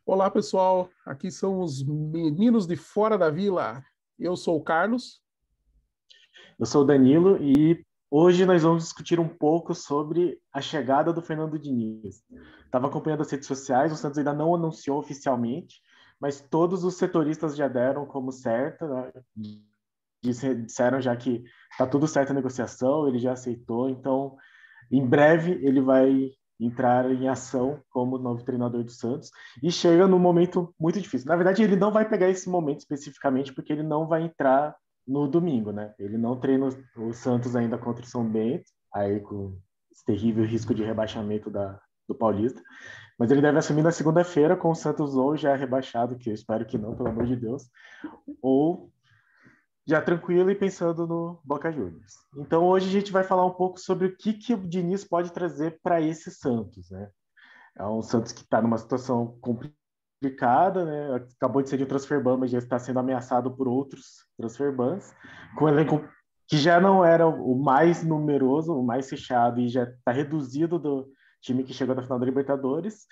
Olá, pessoal. Aqui são os meninos de fora da vila. Eu sou o Carlos. Eu sou o Danilo e hoje nós vamos discutir um pouco sobre a chegada do Fernando Diniz. Estava acompanhando as redes sociais, o Santos ainda não anunciou oficialmente, mas todos os setoristas já deram como certa, né? Disseram já que está tudo certo a negociação, ele já aceitou, então em breve ele vai entrar em ação como novo treinador do Santos e chega num momento muito difícil. Na verdade, ele não vai pegar esse momento especificamente porque ele não vai entrar no domingo, né? Ele não treina o Santos ainda contra o São Bento, aí com esse terrível risco de rebaixamento do Paulista, mas ele deve assumir na segunda-feira com o Santos ou já rebaixado, que eu espero que não, pelo amor de Deus, ou já tranquilo e pensando no Boca Juniors. Então hoje a gente vai falar um pouco sobre o que o Diniz pode trazer para esse Santos, né? É um Santos que está numa situação complicada, né? Acabou de ser de um transfer ban, mas já está sendo ameaçado por outros transfer bans, com um elenco que já não era o mais numeroso, o mais fechado e já está reduzido do time que chegou na final da Libertadores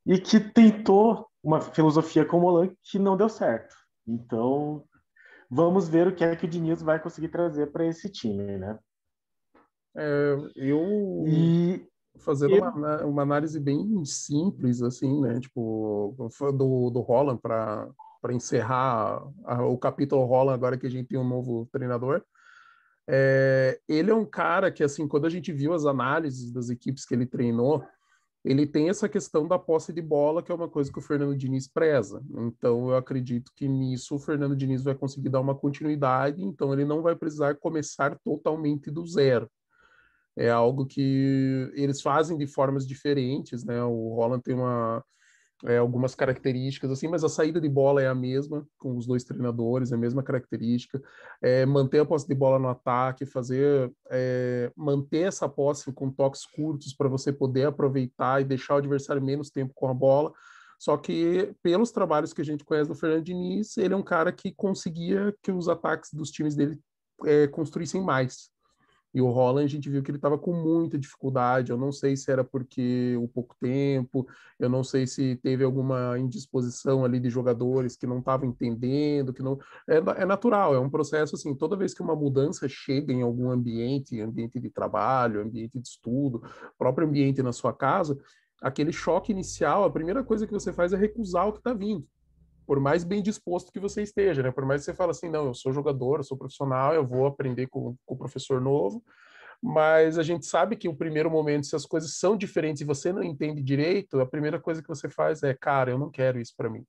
e que tentou uma filosofia com o Molan que não deu certo. Então, vamos ver o que o Diniz vai conseguir trazer para esse time, né? Eu E fazendo eu, uma análise bem simples, assim, né? Tipo, do Holland para encerrar o capítulo Holland agora que a gente tem um novo treinador. Ele é um cara que, assim, quando a gente viu as análises das equipes que ele treinou, ele tem essa questão da posse de bola, que é uma coisa que o Fernando Diniz preza. Então, eu acredito que nisso o Fernando Diniz vai conseguir dar uma continuidade, então ele não vai precisar começar totalmente do zero. É algo que eles fazem de formas diferentes, né? O Holland tem algumas características assim, mas a saída de bola é a mesma com os dois treinadores, é a mesma característica. Manter a posse de bola no ataque, manter essa posse com toques curtos para você poder aproveitar e deixar o adversário menos tempo com a bola. Só que, pelos trabalhos que a gente conhece do Fernando Diniz, ele é um cara que conseguia que os ataques dos times dele construíssem mais. E o Holland, a gente viu que ele estava com muita dificuldade. Eu não sei se era porque o pouco tempo, eu não sei se teve alguma indisposição ali de jogadores que não estavam entendendo, que não. É natural, é um processo assim. Toda vez que uma mudança chega em algum ambiente, ambiente de trabalho, ambiente de estudo, próprio ambiente na sua casa, aquele choque inicial, a primeira coisa que você faz é recusar o que está vindo, por mais bem disposto que você esteja, né? Por mais que você fale assim, não, eu sou jogador, eu sou profissional, eu vou aprender com o professor novo, mas a gente sabe que o primeiro momento, se as coisas são diferentes e você não entende direito, a primeira coisa que você faz é, cara, eu não quero isso para mim.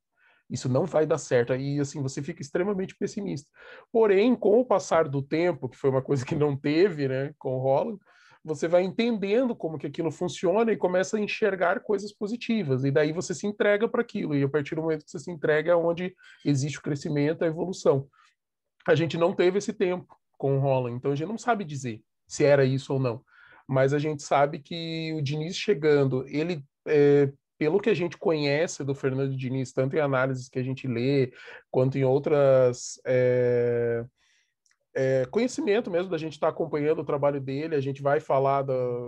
Isso não vai dar certo. Aí, assim, você fica extremamente pessimista. Porém, com o passar do tempo, que foi uma coisa que não teve, né, com o Holland, você vai entendendo como que aquilo funciona e começa a enxergar coisas positivas. E daí você se entrega para aquilo. E a partir do momento que você se entrega é onde existe o crescimento, a evolução. A gente não teve esse tempo com o Holland, então a gente não sabe dizer se era isso ou não. Mas a gente sabe que o Diniz chegando, pelo que a gente conhece do Fernando Diniz, tanto em análises que a gente lê, quanto em outras conhecimento mesmo da gente estar acompanhando o trabalho dele, a gente vai falar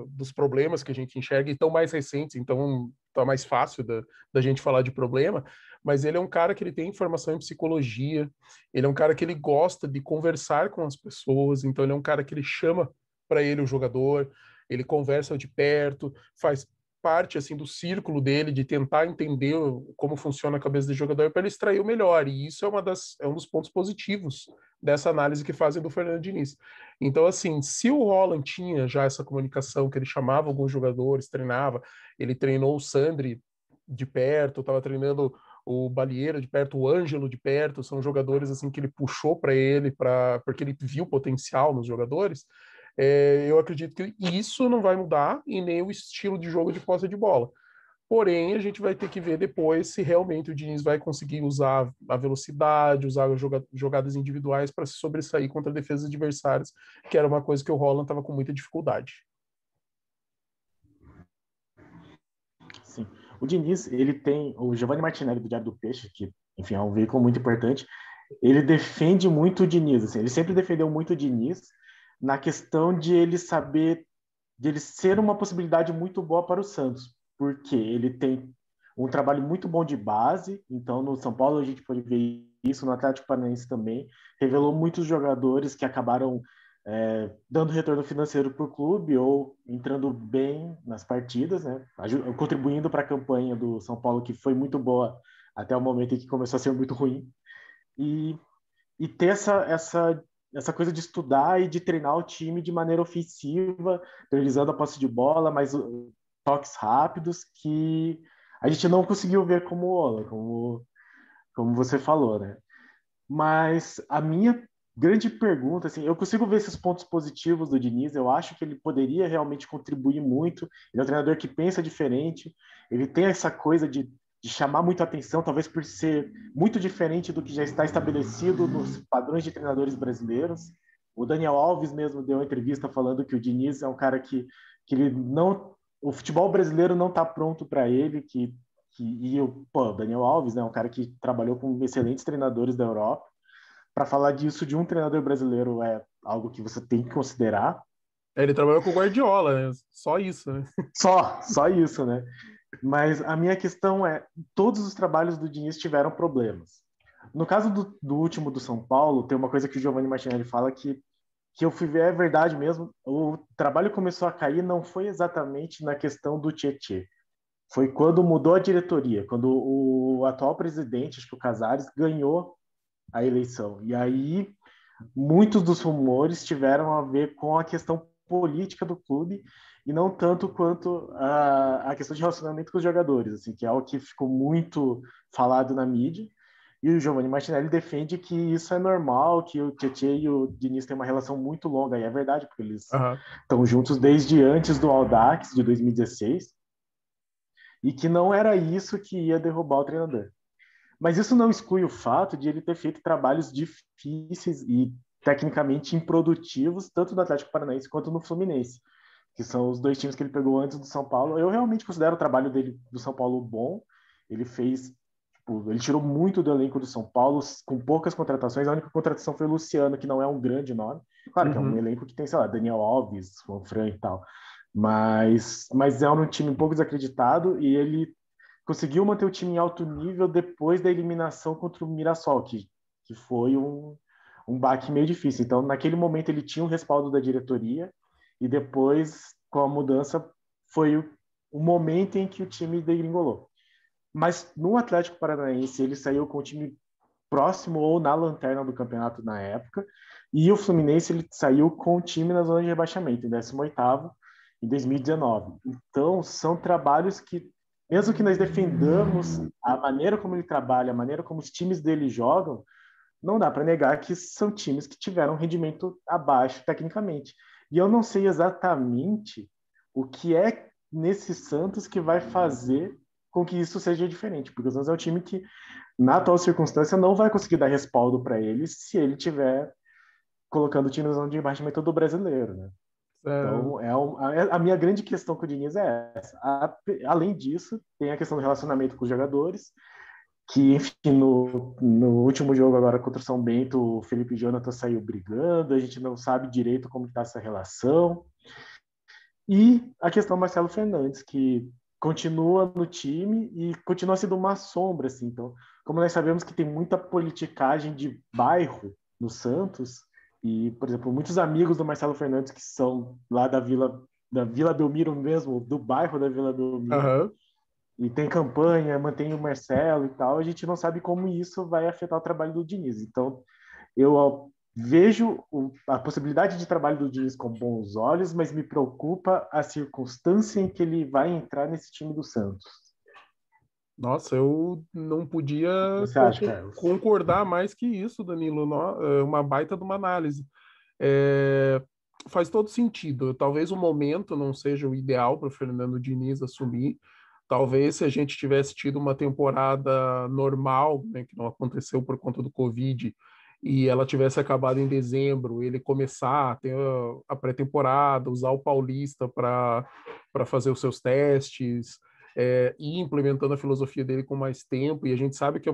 dos problemas que a gente enxerga, e tão mais recentes, então tá mais fácil da gente falar de problema, mas ele é um cara que ele tem formação em psicologia, ele é um cara que ele gosta de conversar com as pessoas, então ele é um cara que ele chama para ele o jogador, ele conversa de perto, faz parte assim do círculo dele de tentar entender como funciona a cabeça do jogador para ele extrair o melhor, e isso é um dos pontos positivos dessa análise que fazem do Fernando Diniz. Então, assim, se o Holland tinha já essa comunicação, que ele chamava alguns jogadores, treinava, ele treinou o Sandri de perto, estava treinando o Balieiro de perto, o Ângelo de perto, são jogadores assim que ele puxou para ele, porque ele viu potencial nos jogadores. Eu acredito que isso não vai mudar e nem o estilo de jogo de posse de bola. Porém, a gente vai ter que ver depois se realmente o Diniz vai conseguir usar a velocidade, usar jogadas individuais para se sobressair contra defesas adversárias, que era uma coisa que o Holland estava com muita dificuldade. sim, o Diniz, ele tem o Giovanni Martinelli do Diário do Peixe, que, enfim, é um veículo muito importante. Ele defende muito o Diniz, assim, ele sempre defendeu muito o Diniz na questão de ele saber, de ele ser uma possibilidade muito boa para o Santos, porque ele tem um trabalho muito bom de base. Então, no São Paulo a gente pode ver isso, no Atlético Paranaense também. Revelou muitos jogadores que acabaram dando retorno financeiro para o clube ou entrando bem nas partidas, né? Contribuindo para a campanha do São Paulo, que foi muito boa até o momento em que começou a ser muito ruim. E ter essa coisa de estudar e de treinar o time de maneira ofensiva, priorizando a posse de bola, mas toques rápidos que a gente não conseguiu ver como você falou, né? Mas a minha grande pergunta, assim, eu consigo ver esses pontos positivos do Diniz, eu acho que ele poderia realmente contribuir muito, ele é um treinador que pensa diferente, ele tem essa coisa de chamar muito a atenção, talvez por ser muito diferente do que já está estabelecido nos padrões de treinadores brasileiros. O Daniel Alves mesmo deu uma entrevista falando que o Diniz é um cara que ele não... O futebol brasileiro não está pronto para ele, o Daniel Alves, né, um cara que trabalhou com excelentes treinadores da Europa. Para falar disso de um treinador brasileiro é algo que você tem que considerar. Ele trabalhou com o Guardiola, né? Só isso, né? Só isso, né? Mas a minha questão é, todos os trabalhos do Diniz tiveram problemas. No caso do último do São Paulo, tem uma coisa que o Giovanni Martinelli fala que eu fui ver, é verdade mesmo, o trabalho começou a cair não foi exatamente na questão do Tietê. Foi quando mudou a diretoria, quando o atual presidente, acho que o Casares, ganhou a eleição. E aí, muitos dos rumores tiveram a ver com a questão política do clube e não tanto quanto a questão de relacionamento com os jogadores, assim, que é algo que ficou muito falado na mídia. E o Giovanni Martinelli defende que isso é normal, que o Tietê e o Diniz têm uma relação muito longa, e é verdade, porque eles estão juntos desde antes do Audax, de 2016, e que não era isso que ia derrubar o treinador. Mas isso não exclui o fato de ele ter feito trabalhos difíceis e tecnicamente improdutivos, tanto no Atlético Paranaense quanto no Fluminense, que são os dois times que ele pegou antes do São Paulo. Eu realmente considero o trabalho dele do São Paulo bom. Ele fez, tipo, ele tirou muito do elenco do São Paulo com poucas contratações. A única contratação foi o Luciano, que não é um grande nome. Claro que é um elenco que tem, sei lá, Daniel Alves, Juan Fran e tal. Mas é um time um pouco desacreditado e ele conseguiu manter o time em alto nível depois da eliminação contra o Mirassol, que foi um baque meio difícil. Então, naquele momento, ele tinha o respaldo da diretoria e depois, com a mudança, foi o momento em que o time degringolou. Mas no Atlético Paranaense, ele saiu com o time próximo ou na lanterna do campeonato na época, e o Fluminense ele saiu com o time na zona de rebaixamento, em 18º, em 2019. Então, são trabalhos que, mesmo que nós defendamos a maneira como ele trabalha, a maneira como os times dele jogam, não dá para negar que são times que tiveram um rendimento abaixo tecnicamente. E eu não sei exatamente o que é nesse Santos que vai fazer com que isso seja diferente, porque o Santos é um time que, na atual circunstância, não vai conseguir dar respaldo para ele se ele tiver colocando o time na zona de rebaixamento do brasileiro, né? Então, a minha grande questão com o Diniz é essa. Além disso, tem a questão do relacionamento com os jogadores, que, enfim, no último jogo agora contra o São Bento, o Felipe Jonathan saiu brigando, a gente não sabe direito como está essa relação. E a questão do Marcelo Fernandes, que continua no time e continua sendo uma sombra, assim. Então, como nós sabemos que tem muita politicagem de bairro no Santos, e, por exemplo, muitos amigos do Marcelo Fernandes que são lá da Vila Belmiro mesmo, do bairro da Vila Belmiro, e tem campanha, mantém o Marcelo e tal, a gente não sabe como isso vai afetar o trabalho do Diniz. Então, eu vejo a possibilidade de trabalho do Diniz com bons olhos, mas me preocupa a circunstância em que ele vai entrar nesse time do Santos. Nossa, eu não podia O que você acha, Carlos? concordar mais que isso, Danilo. É uma baita de uma análise. Faz todo sentido. Talvez o momento não seja o ideal para o Fernando Diniz assumir. Talvez se a gente tivesse tido uma temporada normal, né, que não aconteceu por conta do Covid, e ela tivesse acabado em dezembro, ele começar a ter a pré-temporada, usar o Paulista para fazer os seus testes, e implementando a filosofia dele com mais tempo, e a gente sabe que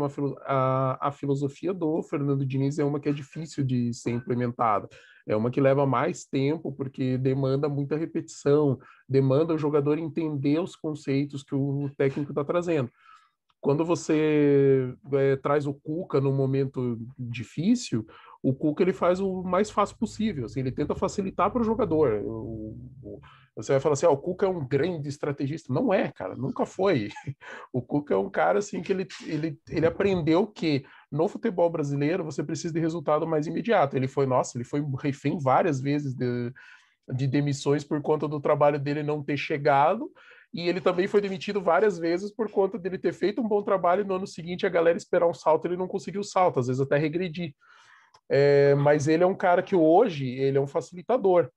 a filosofia do Fernando Diniz é uma que é difícil de ser implementada, é uma que leva mais tempo, porque demanda muita repetição, demanda o jogador entender os conceitos que o técnico está trazendo. quando você traz o Cuca num momento difícil, o Cuca ele faz o mais fácil possível, assim, ele tenta facilitar para o jogador. Você vai falar assim, o Cuca é um grande estrategista. Não é, cara, nunca foi. O Cuca é um cara assim que ele aprendeu que no futebol brasileiro você precisa de resultado mais imediato. Ele foi refém várias vezes de demissões por conta do trabalho dele não ter chegado, e ele também foi demitido várias vezes por conta dele ter feito um bom trabalho e no ano seguinte a galera esperar um salto, ele não conseguiu o salto, às vezes até regredir. Mas ele é um cara que hoje ele é um facilitador.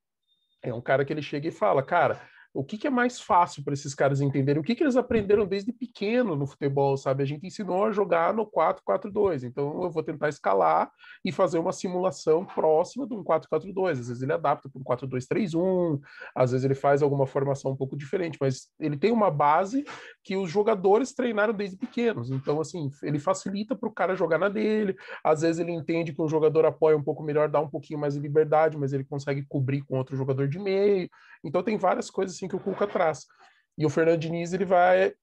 É um cara que ele chega e fala, cara, o que, que é mais fácil para esses caras entenderem? O que, que eles aprenderam desde pequeno no futebol, sabe? A gente ensinou a jogar no 4-4-2, então eu vou tentar escalar e fazer uma simulação próxima de um 4-4-2. Às vezes ele adapta para um 4-2-3-1, às vezes ele faz alguma formação um pouco diferente, mas ele tem uma base que os jogadores treinaram desde pequenos. Então, assim, ele facilita para o cara jogar na dele. Às vezes ele entende que um jogador apoia um pouco melhor, dá um pouquinho mais de liberdade, mas ele consegue cobrir com outro jogador de meio. Então tem várias coisas assim que o Cuca traz. E o Fernando Diniz, ele vai.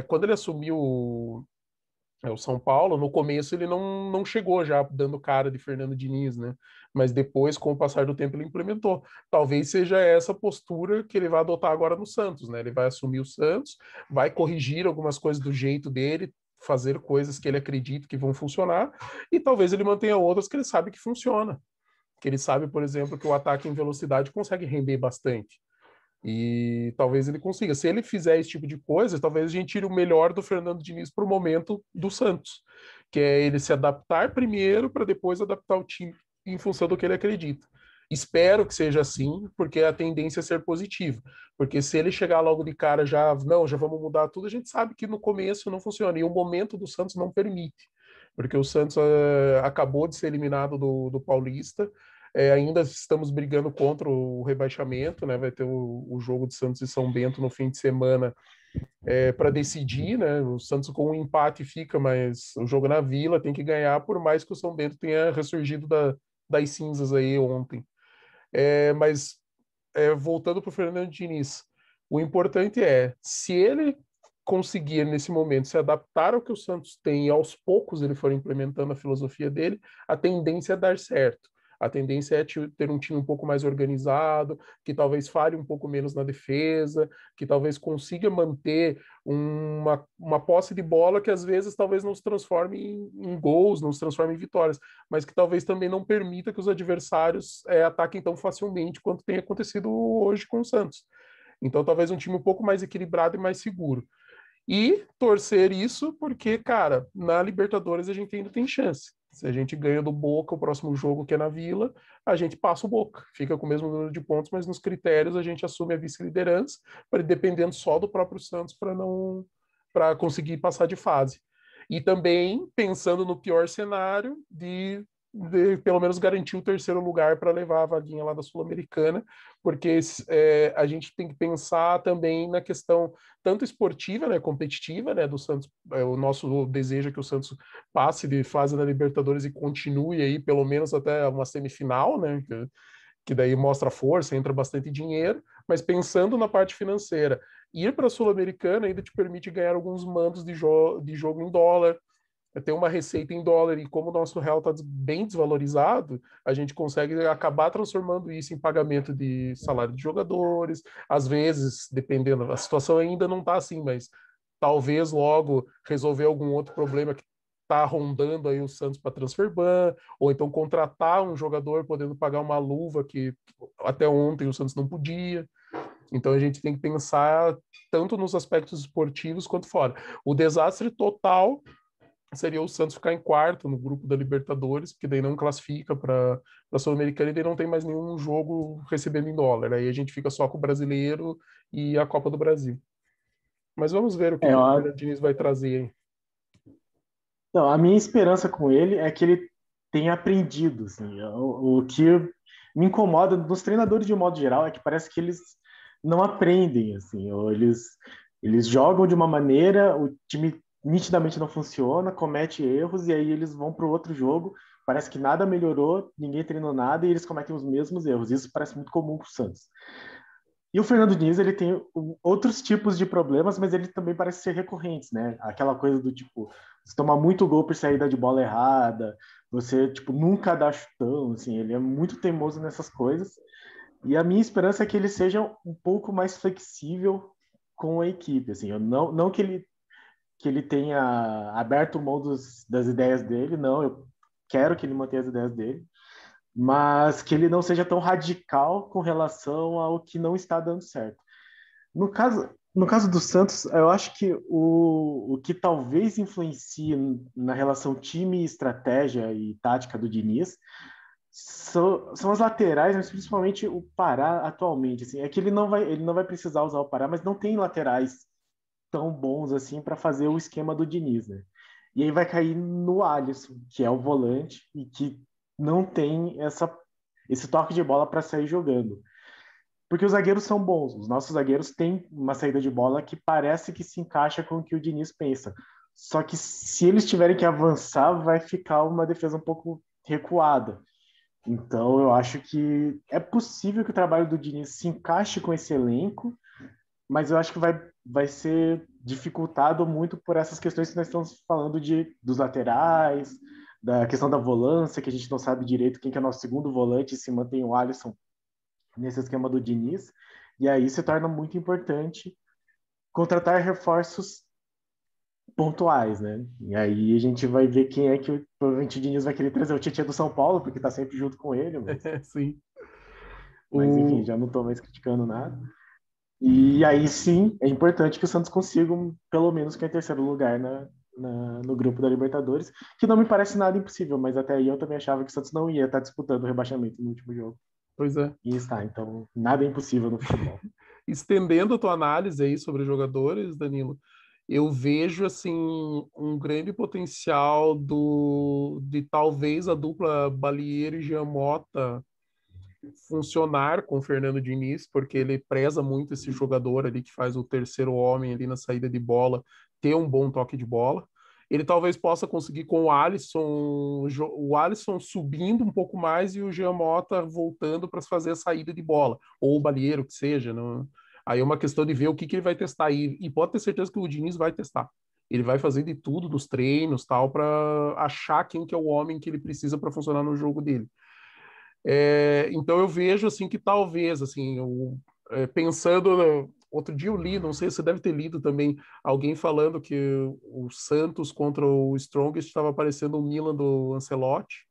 Quando ele assumiu o São Paulo, no começo ele não chegou já dando cara de Fernando Diniz, né? Mas depois, com o passar do tempo, ele implementou. Talvez seja essa postura que ele vai adotar agora no Santos, né? Ele vai assumir o Santos, vai corrigir algumas coisas do jeito dele, fazer coisas que ele acredita que vão funcionar, e talvez ele mantenha outras que ele sabe que funciona. Que ele sabe, por exemplo, que o ataque em velocidade consegue render bastante. E talvez ele consiga. Se ele fizer esse tipo de coisa, talvez a gente tire o melhor do Fernando Diniz para o momento do Santos, que é ele se adaptar primeiro para depois adaptar o time em função do que ele acredita. Espero que seja assim, porque a tendência é ser positiva. Porque se ele chegar logo de cara já, não, já vamos mudar tudo, a gente sabe que no começo não funciona. E o momento do Santos não permite. Porque o Santos acabou de ser eliminado do Paulista, ainda estamos brigando contra o rebaixamento, né? Vai ter o jogo de Santos e São Bento no fim de semana para decidir, né? O Santos com um empate fica, mas o jogo na Vila tem que ganhar, por mais que o São Bento tenha ressurgido das cinzas aí ontem. Mas voltando para o Fernando Diniz, o importante é, se ele conseguir nesse momento se adaptar ao que o Santos tem e aos poucos ele for implementando a filosofia dele, a tendência é dar certo. A tendência é ter um time um pouco mais organizado, que talvez falhe um pouco menos na defesa, que talvez consiga manter uma posse de bola que às vezes talvez não se transforme em gols, não se transforme em vitórias, mas que talvez também não permita que os adversários ataquem tão facilmente quanto tem acontecido hoje com o Santos. Então, talvez um time um pouco mais equilibrado e mais seguro. E torcer isso, porque, cara, na Libertadores a gente ainda tem chance. Se a gente ganha do Boca o próximo jogo, que é na Vila, a gente passa o Boca. Fica com o mesmo número de pontos, mas nos critérios a gente assume a vice-liderança, dependendo só do próprio Santos para conseguir passar de fase. E também pensando no pior cenário de pelo menos garantir o terceiro lugar para levar a vaguinha lá da Sul-Americana, porque a gente tem que pensar também na questão tanto esportiva, né, competitiva, né, do Santos. O nosso desejo é que o Santos passe de fase da Libertadores e continue aí pelo menos até uma semifinal, né, que daí mostra força, entra bastante dinheiro, mas pensando na parte financeira, ir para a Sul-Americana ainda te permite ganhar alguns mandos de jogo em dólar, ter uma receita em dólar, e como o nosso real está bem desvalorizado, a gente consegue acabar transformando isso em pagamento de salário de jogadores, às vezes, dependendo, a situação ainda não está assim, mas talvez logo resolver algum outro problema que está rondando aí o Santos para transfer ban, ou então contratar um jogador podendo pagar uma luva que até ontem o Santos não podia. Então a gente tem que pensar tanto nos aspectos esportivos quanto fora. O desastre total seria o Santos ficar em quarto no grupo da Libertadores, porque daí não classifica para a Sul-Americana e daí não tem mais nenhum jogo recebendo em dólar. Aí a gente fica só com o brasileiro e a Copa do Brasil. Mas vamos ver o que, É, que o ó, Fernando Diniz vai trazer aí. não, a minha esperança com ele é que ele tenha aprendido, assim, o que me incomoda nos treinadores de um modo geral é que parece que eles não aprendem, assim, ou eles jogam de uma maneira, o time nitidamente não funciona, comete erros e aí eles vão para o outro jogo, parece que nada melhorou, ninguém treinou nada e eles cometem os mesmos erros. Isso parece muito comum para o Santos. E o Fernando Diniz, ele tem outros tipos de problemas, mas ele também parece ser recorrentes, né? Aquela coisa do tipo, você toma muito gol por saída de bola errada, você, tipo, nunca dá chutão, assim, ele é muito teimoso nessas coisas. E a minha esperança é que ele seja um pouco mais flexível com a equipe, assim, eu não que ele tenha aberto mão das ideias dele, não, eu quero que ele mantenha as ideias dele, mas que ele não seja tão radical com relação ao que não está dando certo. No caso do Santos, eu acho que o que talvez influencie na relação time, estratégia e tática do Diniz são as laterais, mas principalmente o Pará atualmente. Assim, é que ele não vai precisar usar o Pará, mas não tem laterais tão bons assim para fazer o esquema do Diniz, né? E aí vai cair no Alisson, que é o volante e que não tem esse toque de bola para sair jogando. Porque os zagueiros são bons, os nossos zagueiros têm uma saída de bola que parece que se encaixa com o que o Diniz pensa. Só que se eles tiverem que avançar, vai ficar uma defesa um pouco recuada. Então eu acho que é possível que o trabalho do Diniz se encaixe com esse elenco, mas eu acho que vai ser dificultado muito por essas questões que nós estamos falando dos laterais, da questão da volância, que a gente não sabe direito quem que é nosso segundo volante, se mantém o Alisson nesse esquema do Diniz, e aí se torna muito importante contratar reforços pontuais, né? E aí a gente vai ver quem é que provavelmente o Diniz vai querer trazer o Tietchan do São Paulo, porque tá sempre junto com ele, Sim. mas enfim, já não tô mais criticando nada. E aí sim, é importante que o Santos consiga pelo menos que é terceiro lugar no grupo da Libertadores, que não me parece nada impossível, mas até aí eu também achava que o Santos não ia estar disputando o rebaixamento no último jogo. Pois é. E está, então nada é impossível no futebol. Estendendo a tua análise aí sobre os jogadores, Danilo, eu vejo assim um grande potencial de talvez a dupla Balieiro e Giamota funcionar com o Fernando Diniz, porque ele preza muito esse jogador ali que faz o terceiro homem ali na saída de bola, ter um bom toque de bola. Ele talvez possa conseguir com o Alisson subindo um pouco mais e o Jean Mota voltando para fazer a saída de bola, ou o Balieiro, que seja. Não... Aí é uma questão de ver o que ele vai testar. E pode ter certeza que o Diniz vai testar. Ele vai fazer de tudo nos treinos, tal, para achar quem que é o homem que ele precisa para funcionar no jogo dele. Então eu vejo assim que talvez assim pensando outro dia eu li, não sei se você deve ter lido também alguém falando que o Santos contra o Strongest estava parecendo o Milan do Ancelotti,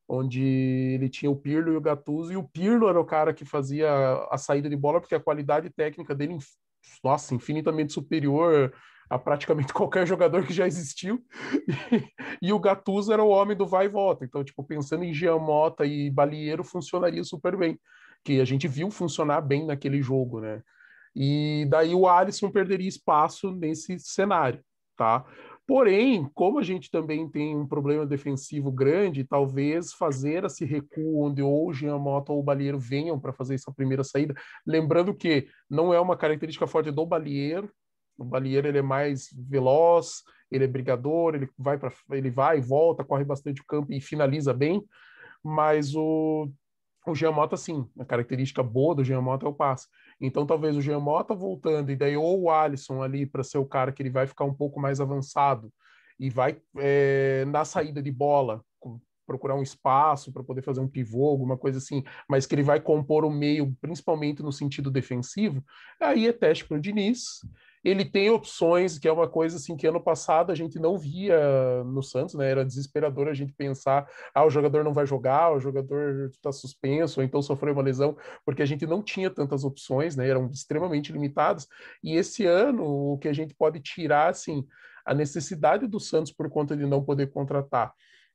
onde ele tinha o Pirlo e o Gattuso, e o Pirlo era o cara que fazia a saída de bola, porque a qualidade técnica dele, nossa, infinitamente superior a praticamente qualquer jogador que já existiu, e o Gattuso era o homem do vai e volta. Então, tipo, pensando em Giamota e Balieiro, funcionaria super bem, que a gente viu funcionar bem naquele jogo, né? E daí o Alisson perderia espaço nesse cenário, tá? Porém, como a gente também tem um problema defensivo grande, talvez fazer esse recuo onde ou o Jean Mota ou o Balieiro venham para fazer essa primeira saída, lembrando que não é uma característica forte do Balieiro. O Balieiro ele é mais veloz, ele é brigador, ele vai e volta, corre bastante o campo e finaliza bem, mas o Jean Mota, sim, a característica boa do Jean Mota é o passe. Então, talvez o Jean Mota voltando, e daí ou o Alisson ali para ser o cara que ele vai ficar um pouco mais avançado e vai na saída de bola procurar um espaço para poder fazer um pivô, alguma coisa assim, mas que ele vai compor o meio, principalmente no sentido defensivo, aí é teste para o Diniz. Ele tem opções, que é uma coisa assim que ano passado a gente não via no Santos, né? Era desesperador a gente pensar, o jogador não vai jogar, o jogador está suspenso, ou então sofreu uma lesão, porque a gente não tinha tantas opções, né? Eram extremamente limitadas. E esse ano, o que a gente pode tirar, assim, a necessidade do Santos por conta de não poder contratar.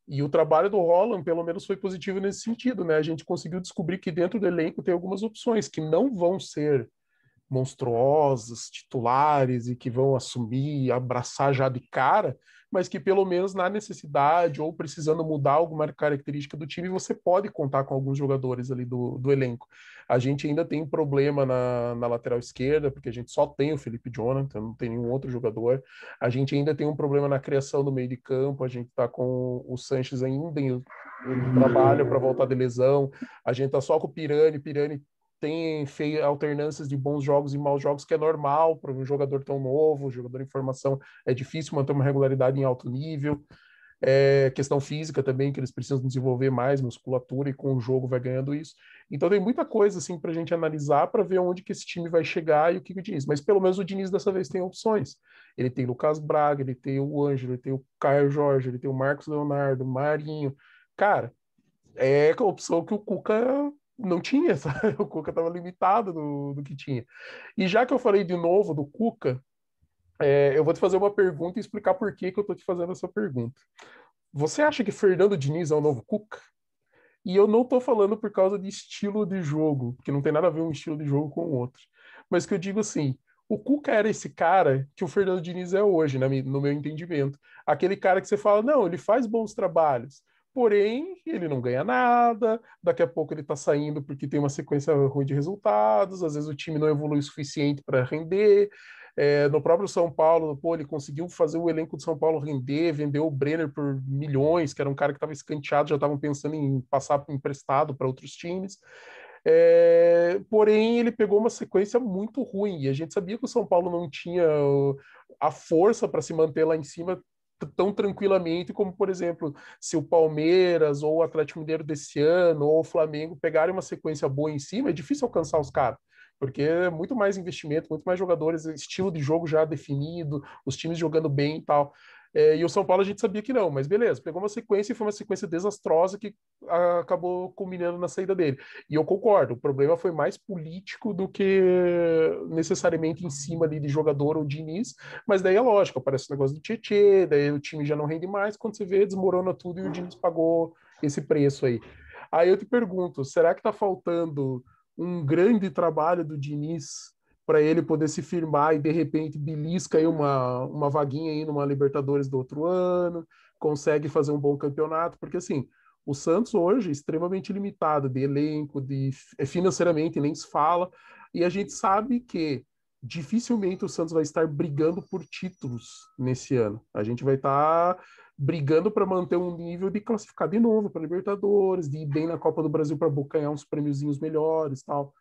E o trabalho do Roland, pelo menos, foi positivo nesse sentido, né? A gente conseguiu descobrir que dentro do elenco tem algumas opções que não vão ser monstruosas, titulares e que vão assumir, abraçar já de cara, mas que pelo menos na necessidade ou precisando mudar alguma característica do time, você pode contar com alguns jogadores ali do elenco. A gente ainda tem um problema na lateral esquerda, porque a gente só tem o Felipe Jonathan, não tem nenhum outro jogador. A gente ainda tem um problema na criação do meio de campo, a gente está com o Sanches ainda em trabalho para voltar de lesão, a gente está só com o Pirani tem alternâncias de bons jogos e maus jogos, que é normal para um jogador tão novo, jogador em formação, é difícil manter uma regularidade em alto nível. Questão física também, que eles precisam desenvolver mais musculatura e com o jogo vai ganhando isso. Então tem muita coisa assim para a gente analisar para ver onde que esse time vai chegar e o que o Diniz. Mas pelo menos o Diniz dessa vez tem opções. Ele tem Lucas Braga, ele tem o Ângelo, ele tem o Caio Jorge, ele tem o Marcos Leonardo, o Marinho. Cara, é a opção que o Cuca não tinha, sabe? O Cuca estava limitado do que tinha. E já que eu falei de novo do Cuca, eu vou te fazer uma pergunta e explicar por que eu estou te fazendo essa pergunta. Você acha que Fernando Diniz é o novo Cuca? E eu não estou falando por causa de estilo de jogo, que não tem nada a ver um estilo de jogo com o outro. Mas que eu digo assim, o Cuca era esse cara que o Fernando Diniz é hoje, no meu entendimento. Aquele cara que você fala, não, ele faz bons trabalhos, porém ele não ganha nada, daqui a pouco ele está saindo porque tem uma sequência ruim de resultados, às vezes o time não evolui o suficiente para render. No próprio São Paulo, pô, ele conseguiu fazer o elenco de São Paulo render, vendeu o Brenner por milhões, que era um cara que estava escanteado, já estavam pensando em passar emprestado para outros times. Porém, ele pegou uma sequência muito ruim e a gente sabia que o São Paulo não tinha a força para se manter lá em cima tão tranquilamente como, por exemplo, se o Palmeiras ou o Atlético Mineiro desse ano ou o Flamengo pegarem uma sequência boa em cima, é difícil alcançar os caras. Porque é muito mais investimento, muito mais jogadores, estilo de jogo já definido, os times jogando bem e tal. E o São Paulo a gente sabia que não, mas beleza, pegou uma sequência e foi uma sequência desastrosa que acabou culminando na saída dele. E eu concordo, o problema foi mais político do que necessariamente em cima ali de jogador ou Diniz, mas daí é lógico, aparece o negócio do Tietê, daí o time já não rende mais, quando você vê, desmorona tudo e o Diniz pagou esse preço aí. Aí eu te pergunto, será que tá faltando um grande trabalho do Diniz para ele poder se firmar e de repente belisca aí uma vaguinha aí numa Libertadores do outro ano, consegue fazer um bom campeonato, porque assim, o Santos hoje é extremamente limitado de elenco, financeiramente nem se fala, e a gente sabe que dificilmente o Santos vai estar brigando por títulos nesse ano. A gente vai estar brigando para manter um nível de classificar de novo para Libertadores, de ir bem na Copa do Brasil para ganhar uns prêmiozinhos melhores, tal.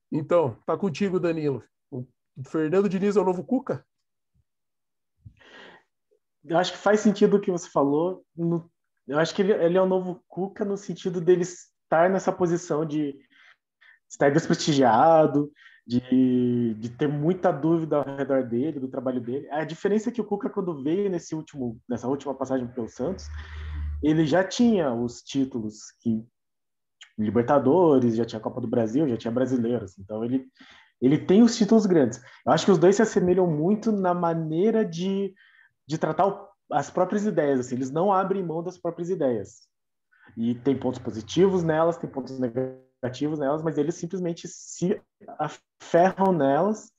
Então, tá contigo, Danilo. O Fernando Diniz é o novo Cuca? Eu acho que faz sentido o que você falou. Eu acho que ele é o novo Cuca no sentido dele estar nessa posição de estar desprestigiado, de ter muita dúvida ao redor dele, do trabalho dele. A diferença é que o Cuca, quando veio nessa última passagem pelo Santos, ele já tinha os títulos que Libertadores, já tinha Copa do Brasil, já tinha Brasileiros. Então ele tem os títulos grandes. Eu acho que os dois se assemelham muito na maneira de tratar as próprias ideias. Assim, eles não abrem mão das próprias ideias. E tem pontos positivos nelas, tem pontos negativos nelas, mas eles simplesmente se aferram nelas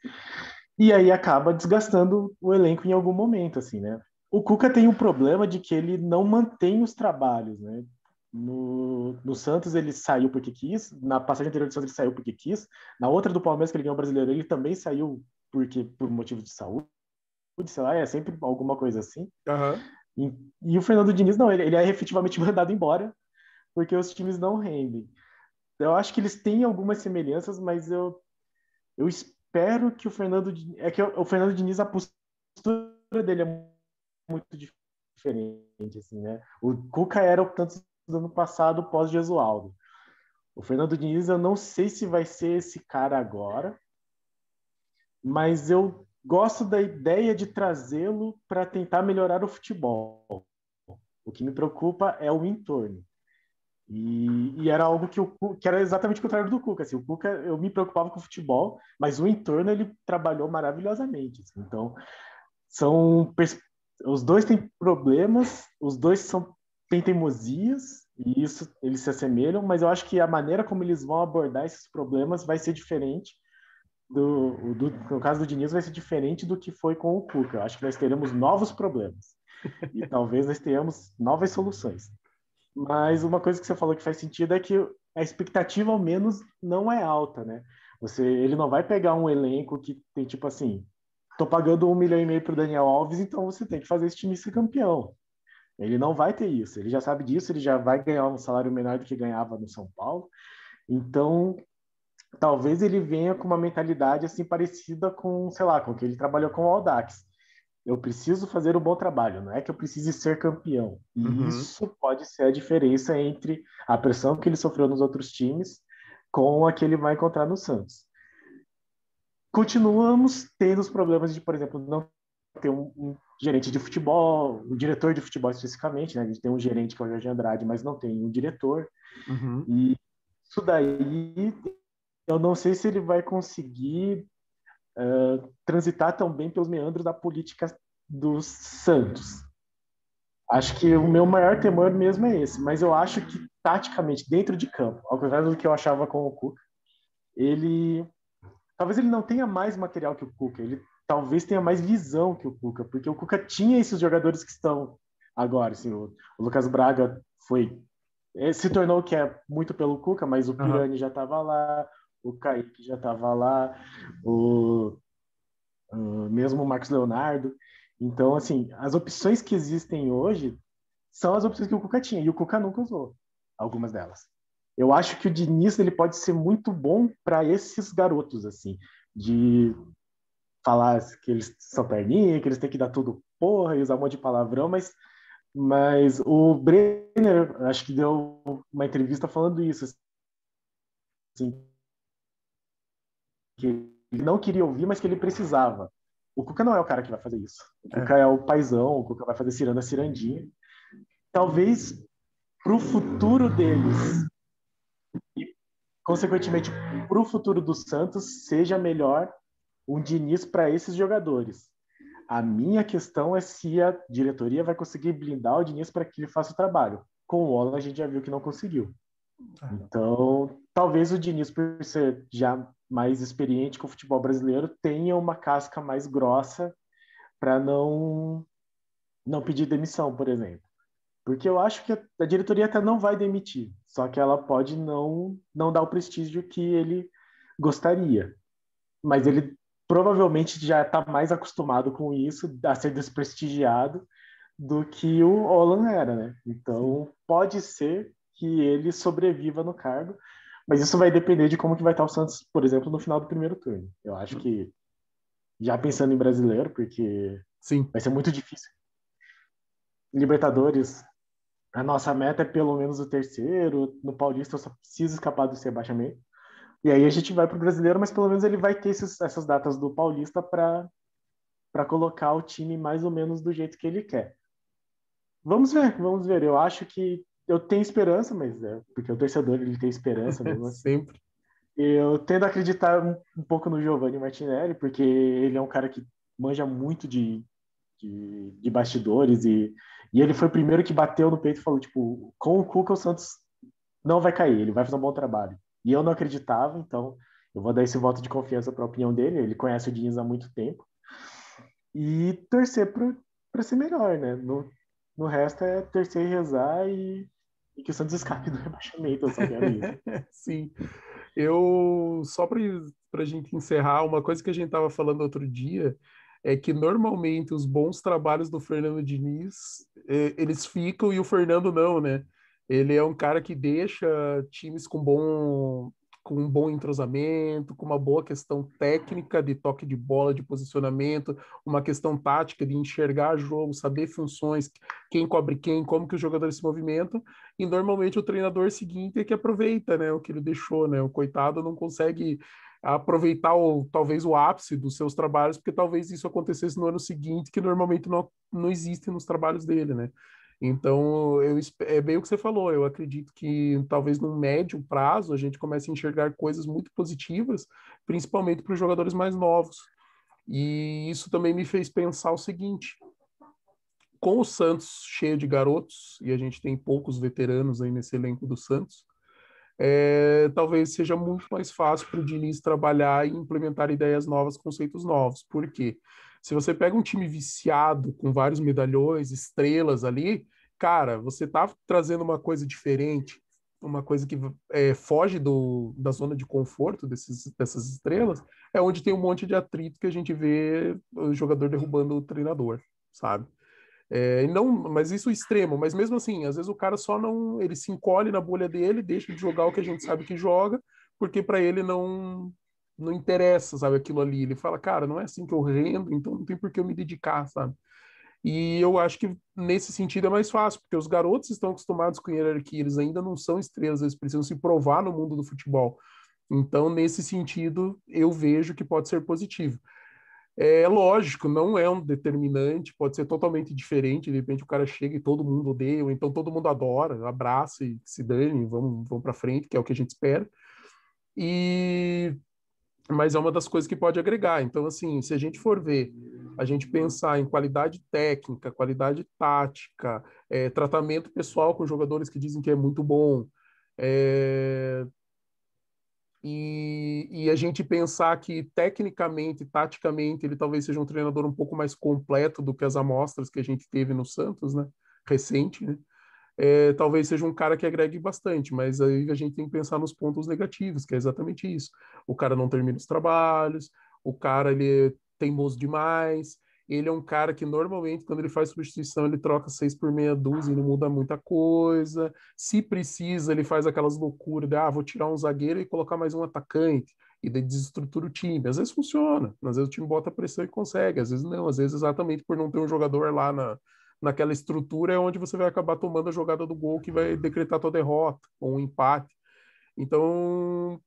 e aí acaba desgastando o elenco em algum momento, assim, né? O Cuca tem um problema de que ele não mantém os trabalhos, né? No Santos ele saiu porque quis, na passagem anterior do Santos ele saiu porque quis, na outra do Palmeiras que ele ganhou o Brasileiro ele também saiu por motivo de saúde, sei lá, é sempre alguma coisa assim. Uhum. E o Fernando Diniz não, ele é efetivamente mandado embora porque os times não rendem. Eu acho que eles têm algumas semelhanças, mas eu espero que o o Fernando Diniz, a postura dele é muito diferente, assim, né? O Cuca era o tanto do ano passado pós-Gesualdo. O Fernando Diniz, eu não sei se vai ser esse cara agora, mas eu gosto da ideia de trazê-lo para tentar melhorar o futebol. O que me preocupa é o entorno. E era algo que era exatamente o contrário do Cuca. Assim, o Cuca, eu me preocupava com o futebol, mas o entorno ele trabalhou maravilhosamente. Assim. Então, são os dois têm problemas, os dois têm teimosias, e isso eles se assemelham, mas eu acho que a maneira como eles vão abordar esses problemas vai ser diferente. No caso do Diniz, vai ser diferente do que foi com o Cuca. Eu acho que nós teremos novos problemas. E talvez nós tenhamos novas soluções. Mas uma coisa que você falou que faz sentido é que a expectativa, ao menos, não é alta, né? Ele não vai pegar um elenco que tem, tipo assim, tô pagando 1,5 milhão pro Daniel Alves, então você tem que fazer esse time ser campeão. Ele não vai ter isso. Ele já sabe disso, ele já vai ganhar um salário menor do que ganhava no São Paulo. Então, talvez ele venha com uma mentalidade assim parecida com, sei lá, com o que ele trabalhou com o Audax. Eu preciso fazer um bom trabalho, não é que eu precise ser campeão. E Uhum. isso pode ser a diferença entre a pressão que ele sofreu nos outros times com a que ele vai encontrar no Santos. Continuamos tendo os problemas de, por exemplo, não ter um gerente de futebol, um diretor de futebol especificamente, né? A gente tem um gerente que é o Jorge Andrade, mas não tem um diretor. Uhum. E isso daí, eu não sei se ele vai conseguir transitar tão bem pelos meandros da política do Santos. Acho que o meu maior temor mesmo é esse, mas eu acho que taticamente, dentro de campo, ao contrário do que eu achava com o Cuca, ele talvez ele não tenha mais material que o Cuca, ele talvez tenha mais visão que o Cuca, porque o Cuca tinha esses jogadores que estão agora, assim, o Lucas Braga foi se tornou o que é muito pelo Cuca, mas o Uhum. Pirani já estava lá, o Kaique já estava lá, o, mesmo o Marcos Leonardo. Então, assim, as opções que existem hoje são as opções que o Cuca tinha, e o Cuca nunca usou algumas delas. Eu acho que o Diniz ele pode ser muito bom para esses garotos, assim, de falar que eles são perninha, que eles têm que dar tudo porra e usar um monte de palavrão, mas o Brenner, acho que deu uma entrevista falando isso, assim, que ele não queria ouvir, mas que ele precisava. O Cuca não é o cara que vai fazer isso. O É. Cuca é o paizão, o Cuca vai fazer ciranda cirandinha. Talvez para o futuro deles e, consequentemente, para o futuro do Santos, seja melhor um Diniz para esses jogadores. A minha questão é se a diretoria vai conseguir blindar o Diniz para que ele faça o trabalho. Com o Ola a gente já viu que não conseguiu. Então, talvez o Diniz, por ser já mais experiente com o futebol brasileiro, tenha uma casca mais grossa para não pedir demissão, por exemplo. Porque eu acho que a diretoria até não vai demitir, só que ela pode não dar o prestígio que ele gostaria. Mas ele provavelmente já está mais acostumado com isso, a ser desprestigiado, do que o Olan era, né? Sim. Então, pode ser que ele sobreviva no cargo, mas isso vai depender de como que vai estar o Santos, por exemplo, no final do primeiro turno. Eu acho que, já pensando em brasileiro, porque Sim. vai ser muito difícil. Libertadores, a nossa meta é pelo menos o terceiro, no Paulista eu só preciso escapar do rebaixamento. E aí a gente vai para o brasileiro, mas pelo menos ele vai ter essas datas do Paulista para colocar o time mais ou menos do jeito que ele quer. Vamos ver, vamos ver. Eu acho que eu tenho esperança, mas é porque o torcedor ele tem esperança mesmo assim. Sempre. Eu tendo a acreditar um pouco no Giovanni Martinelli, porque ele é um cara que manja muito de bastidores e ele foi o primeiro que bateu no peito e falou, tipo, com o Cuca o Santos não vai cair, ele vai fazer um bom trabalho. E eu não acreditava, então eu vou dar esse voto de confiança para a opinião dele, ele conhece o Diniz há muito tempo, e torcer para ser melhor, né? No resto é torcer e rezar e que o Santos escape do rebaixamento, eu só quero isso. Sim. Eu, só para a gente encerrar, uma coisa que a gente estava falando outro dia é que normalmente os bons trabalhos do Fernando Diniz, eles ficam e o Fernando não, né? Ele é um cara que deixa times com um bom entrosamento, com uma boa questão técnica de toque de bola, de posicionamento, uma questão tática de enxergar jogo, saber funções, quem cobre quem, como que os jogadores se movimentam, e normalmente o treinador seguinte é que aproveita, né, o que ele deixou, né? O coitado não consegue aproveitar talvez o ápice dos seus trabalhos, porque talvez isso acontecesse no ano seguinte, que normalmente não existe nos trabalhos dele, né? Então, é bem o que você falou. Eu acredito que talvez num médio prazo a gente comece a enxergar coisas muito positivas, principalmente para os jogadores mais novos. E isso também me fez pensar o seguinte: com o Santos cheio de garotos, e a gente tem poucos veteranos aí nesse elenco do Santos, talvez seja muito mais fácil para o Diniz trabalhar e implementar ideias novas, conceitos novos. Por quê? Se você pega um time viciado, com vários medalhões, estrelas ali, cara, você tá trazendo uma coisa diferente, uma coisa que foge da zona de conforto dessas estrelas, é onde tem um monte de atrito que a gente vê o jogador derrubando o treinador, sabe? E não, mas isso é extremo, mas mesmo assim, às vezes o cara só não, ele se encolhe na bolha dele, deixa de jogar o que a gente sabe que joga, porque para ele não interessa, sabe, aquilo ali. Ele fala, cara, não é assim que eu rendo, então não tem por que eu me dedicar, sabe? E eu acho que nesse sentido é mais fácil, porque os garotos estão acostumados com hierarquia, eles ainda não são estrelas, eles precisam se provar no mundo do futebol. Então, nesse sentido, eu vejo que pode ser positivo. É lógico, não é um determinante, pode ser totalmente diferente. De repente, o cara chega e todo mundo odeia, ou então todo mundo adora, abraça e se dane, vamos para frente, que é o que a gente espera. E mas é uma das coisas que pode agregar. Então, assim, se a gente for ver, a gente pensar em qualidade técnica, qualidade tática, tratamento pessoal com jogadores que dizem que é muito bom, é, e a gente pensar que tecnicamente, taticamente, ele talvez seja um treinador um pouco mais completo do que as amostras que a gente teve no Santos, né? Recente, né? Talvez seja um cara que agregue bastante, mas aí a gente tem que pensar nos pontos negativos, que é exatamente isso. O cara não termina os trabalhos, o cara ele é teimoso demais, ele é um cara que normalmente, quando ele faz substituição, ele troca 6 por meia dúzia e não muda muita coisa. Se precisa, ele faz aquelas loucuras de, vou tirar um zagueiro e colocar mais um atacante, e daí desestrutura o time. Às vezes funciona, às vezes o time bota pressão e consegue, às vezes não, às vezes exatamente por não ter um jogador lá naquela estrutura é onde você vai acabar tomando a jogada do gol que vai decretar tua derrota ou um empate. Então,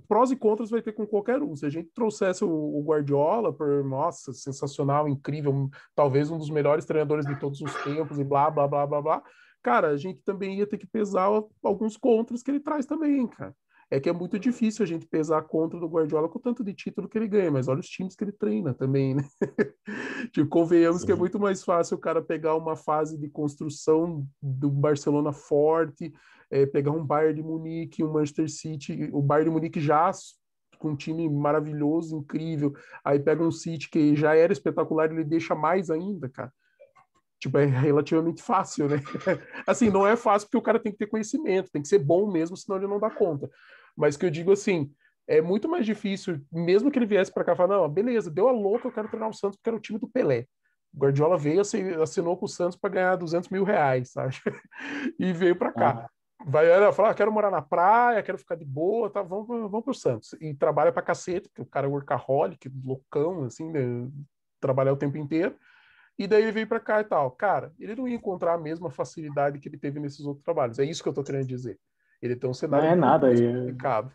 prós e contras vai ter com qualquer um. Se a gente trouxesse o Guardiola, nossa, sensacional, incrível, talvez um dos melhores treinadores de todos os tempos e blá, blá, blá, blá, blá, cara, a gente também ia ter que pesar alguns contras que ele traz também, cara. É que é muito difícil a gente pesar contra do Guardiola com o tanto de título que ele ganha, mas olha os times que ele treina também, né? Tipo, convenhamos que é Sim. muito mais fácil o cara pegar uma fase de construção do Barcelona forte, pegar um Bayern de Munique, um Manchester City, o Bayern de Munique já com um time maravilhoso, incrível, aí pega um City que já era espetacular, ele deixa mais ainda, cara. Tipo, é relativamente fácil, né? Assim, não é fácil porque o cara tem que ter conhecimento, tem que ser bom mesmo, senão ele não dá conta. Mas que eu digo assim, é muito mais difícil, mesmo que ele viesse para cá e falar, não, beleza, deu a louca, eu quero treinar o Santos porque era o time do Pelé. O Guardiola veio, assinou com o Santos para ganhar R$ 200 mil, sabe? E veio para cá. Ah, Vai falar, quero morar na praia, quero ficar de boa, tá? Vamos pro Santos. E trabalha pra cacete, porque o cara é workaholic, loucão, assim, né? Trabalhar o tempo inteiro. E daí ele veio para cá e tal. Cara, ele não ia encontrar a mesma facilidade que ele teve nesses outros trabalhos. É isso que eu tô querendo dizer. Ele tem um não cenário é muito nada. mais O complicado.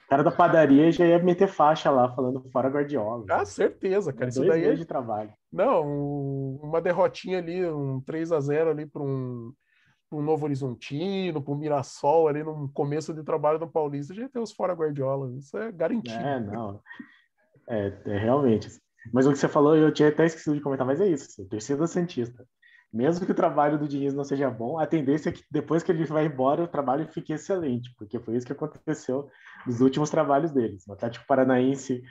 cara da padaria já ia meter faixa lá, falando fora Guardiola. Ah, certeza, cara. É Isso dois daí meses é. de trabalho. Não, uma derrotinha ali, um 3-0 ali para um Novo Horizontino, para um Mirassol ali no começo de trabalho do Paulista, já tem os fora Guardiola. Isso é garantido. É, não. É realmente. Mas o que você falou, eu tinha até esquecido de comentar, mas é isso. Assim, torcida Santista. Mesmo que o trabalho do Diniz não seja bom, a tendência é que depois que ele vai embora, o trabalho fique excelente, porque foi isso que aconteceu nos últimos trabalhos deles. O Atlético Paranaense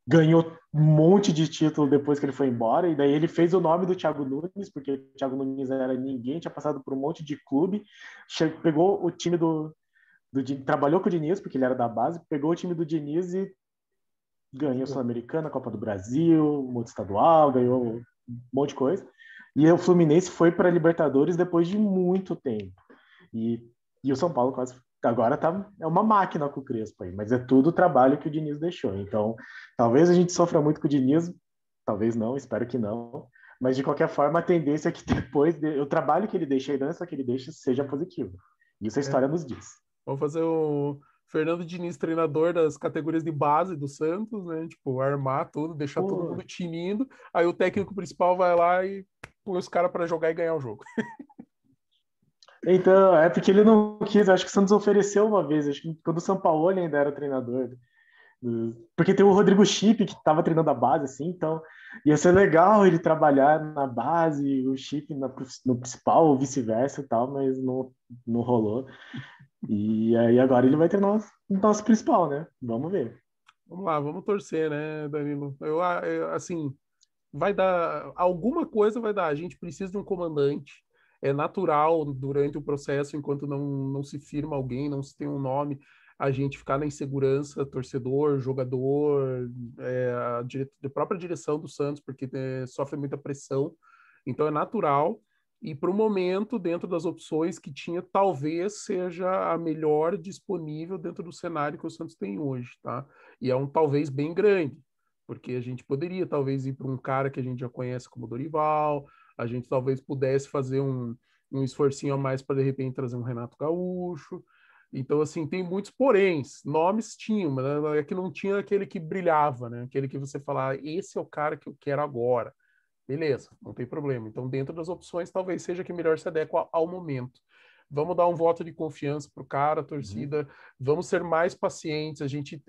ganhou um monte de título depois que ele foi embora, e daí ele fez o nome do Thiago Nunes, porque o Thiago Nunes era ninguém, tinha passado por um monte de clube, pegou o time trabalhou com o Diniz, porque ele era da base, pegou o time do Diniz e ganhou Sul-Americana, Copa do Brasil, Monte Estadual, ganhou um monte de coisa. E o Fluminense foi para a Libertadores depois de muito tempo. E, e o São Paulo quase agora é uma máquina com o Crespo aí, mas é tudo o trabalho que o Diniz deixou. Então, talvez a gente sofra muito com o Diniz, talvez não, espero que não. Mas de qualquer forma, a tendência é que depois o trabalho que ele deixa, a herança que ele deixa, seja positivo. Isso a É. história nos diz. Vamos fazer o Fernando Diniz, treinador das categorias de base do Santos, né? Tipo, armar tudo, deixar todo Pô, mundo tinindo. Aí o técnico principal vai lá e põe os caras para jogar e ganhar o jogo. então, é porque ele não quis. Acho que o Santos ofereceu uma vez, acho que quando o São Paulo ainda era treinador. Porque tem o Rodrigo Chip que estava treinando a base, assim, então ia ser legal ele trabalhar na base, o Chip no principal, ou vice-versa e tal, mas não rolou. E aí agora ele vai treinar o nosso principal, né? Vamos ver. Vamos lá, vamos torcer, né, Danilo? Assim, vai dar, alguma coisa vai dar. A gente precisa de um comandante. É natural durante o processo, enquanto não se firma alguém, não se tem um nome, a gente ficar na insegurança, torcedor, jogador, a própria direção do Santos, porque sofre muita pressão. Então é natural. e para o momento, dentro das opções que tinha, talvez seja a melhor disponível dentro do cenário que o Santos tem hoje, tá? E é um talvez bem grande, porque a gente poderia talvez ir para um cara que a gente já conhece como Dorival, a gente talvez pudesse fazer um esforcinho a mais para de repente trazer um Renato Gaúcho. Então, assim, tem muitos poréns. Nomes tinham, mas é que não tinha aquele que brilhava, né? Aquele que você fala, esse é o cara que eu quero agora. Beleza, não tem problema. Então, dentro das opções, talvez seja que melhor se adequa ao momento. Vamos dar um voto de confiança para o cara, a torcida. Vamos ser mais pacientes. A gente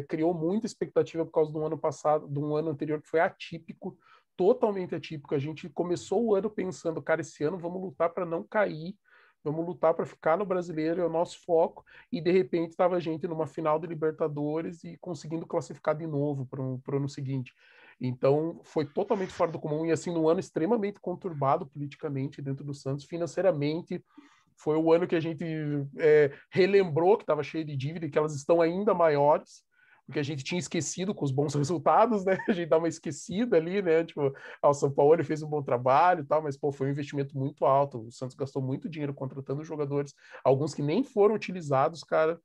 criou muita expectativa por causa do ano passado, do ano anterior que foi atípico, totalmente atípico. A gente começou o ano pensando, cara, esse ano vamos lutar para não cair, vamos lutar para ficar no Brasileiro, é o nosso foco. E de repente estava a gente numa final de Libertadores e conseguindo classificar de novo para o ano seguinte. Então, foi totalmente fora do comum e, assim, num ano extremamente conturbado politicamente dentro do Santos, financeiramente. Foi o ano que a gente relembrou que estava cheio de dívida e que elas estão ainda maiores, porque a gente tinha esquecido com os bons resultados, né? A gente dá uma esquecida ali, né? Tipo, o São Paulo fez um bom trabalho e tal, mas, pô, foi um investimento muito alto. O Santos gastou muito dinheiro contratando jogadores, alguns que nem foram utilizados, cara,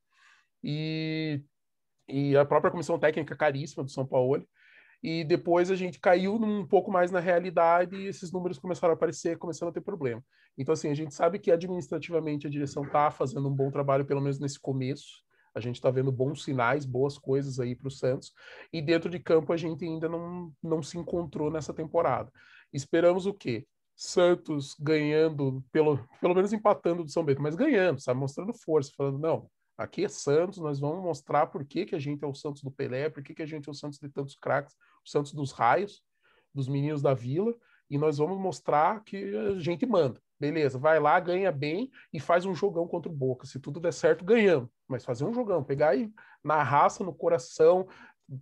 e, e a própria comissão técnica caríssima do São Paulo. E depois a gente caiu um pouco mais na realidade e esses números começaram a aparecer, começando a ter problema. Então, assim, a gente sabe que administrativamente a direção está fazendo um bom trabalho, pelo menos nesse começo. A gente está vendo bons sinais, boas coisas aí para o Santos. E dentro de campo a gente ainda não se encontrou nessa temporada. Esperamos o quê? Santos ganhando, pelo menos empatando do São Bento, mas ganhando, sabe? Mostrando força, falando, não, aqui é Santos, nós vamos mostrar por que, que a gente é o Santos do Pelé, por que, que a gente é o Santos de tantos craques, o Santos dos raios, dos meninos da vila, e nós vamos mostrar que a gente manda. Beleza, vai lá, ganha bem e faz um jogão contra o Boca. Se tudo der certo, ganhamos. Mas fazer um jogão, pegar e na raça, no coração,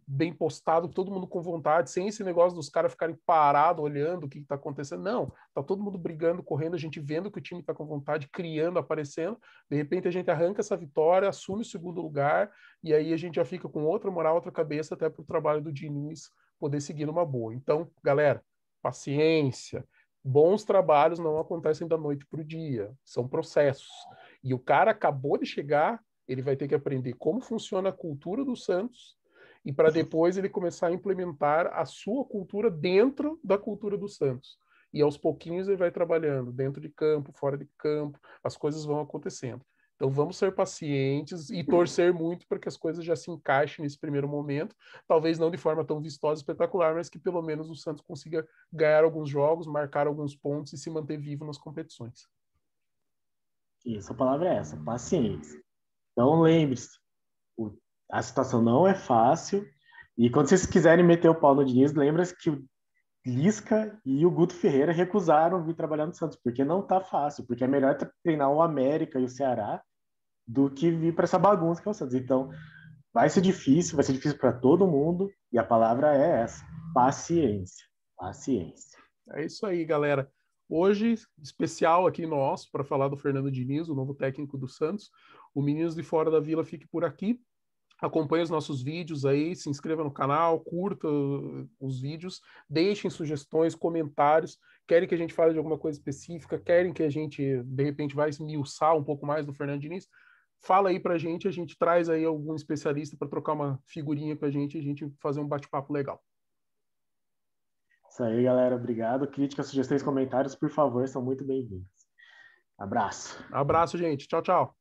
bem postado, todo mundo com vontade, sem esse negócio dos caras ficarem parados, olhando o que está acontecendo. Não, tá todo mundo brigando, correndo, a gente vendo que o time está com vontade, criando, aparecendo. De repente a gente arranca essa vitória, assume o segundo lugar, e aí a gente já fica com outra moral, outra cabeça, até para o trabalho do Diniz poder seguir numa boa. Então, galera, paciência. Bons trabalhos não acontecem da noite para o dia, são processos. E o cara acabou de chegar, ele vai ter que aprender como funciona a cultura do Santos e para depois ele começar a implementar a sua cultura dentro da cultura do Santos. E aos pouquinhos ele vai trabalhando dentro de campo, fora de campo, as coisas vão acontecendo. Então vamos ser pacientes e torcer muito para que as coisas já se encaixem nesse primeiro momento, talvez não de forma tão vistosa e espetacular, mas que pelo menos o Santos consiga ganhar alguns jogos, marcar alguns pontos e se manter vivo nas competições. Isso, a palavra é essa, paciência. Então lembre-se, a situação não é fácil, e quando vocês quiserem meter o pau no Diniz, lembra-se que o Lisca e o Guto Ferreira recusaram vir trabalhar no Santos, porque não tá fácil, porque é melhor treinar o América e o Ceará do que vir para essa bagunça que é o Santos. Então, vai ser difícil para todo mundo, e a palavra é essa: paciência. Paciência. É isso aí, galera. Hoje, especial aqui nosso, para falar do Fernando Diniz, o novo técnico do Santos. O Meninos de Fora da Vila fique por aqui. Acompanhe os nossos vídeos aí, se inscreva no canal, curta os vídeos, deixem sugestões, comentários. Querem que a gente fale de alguma coisa específica? Querem que a gente, de repente, vai esmiuçar um pouco mais do Fernando Diniz? Fala aí pra gente, a gente traz aí algum especialista para trocar uma figurinha com a gente fazer um bate-papo legal. Isso aí, galera. Obrigado. Críticas, sugestões, comentários, por favor, são muito bem-vindos. Abraço. Abraço, gente. Tchau, tchau.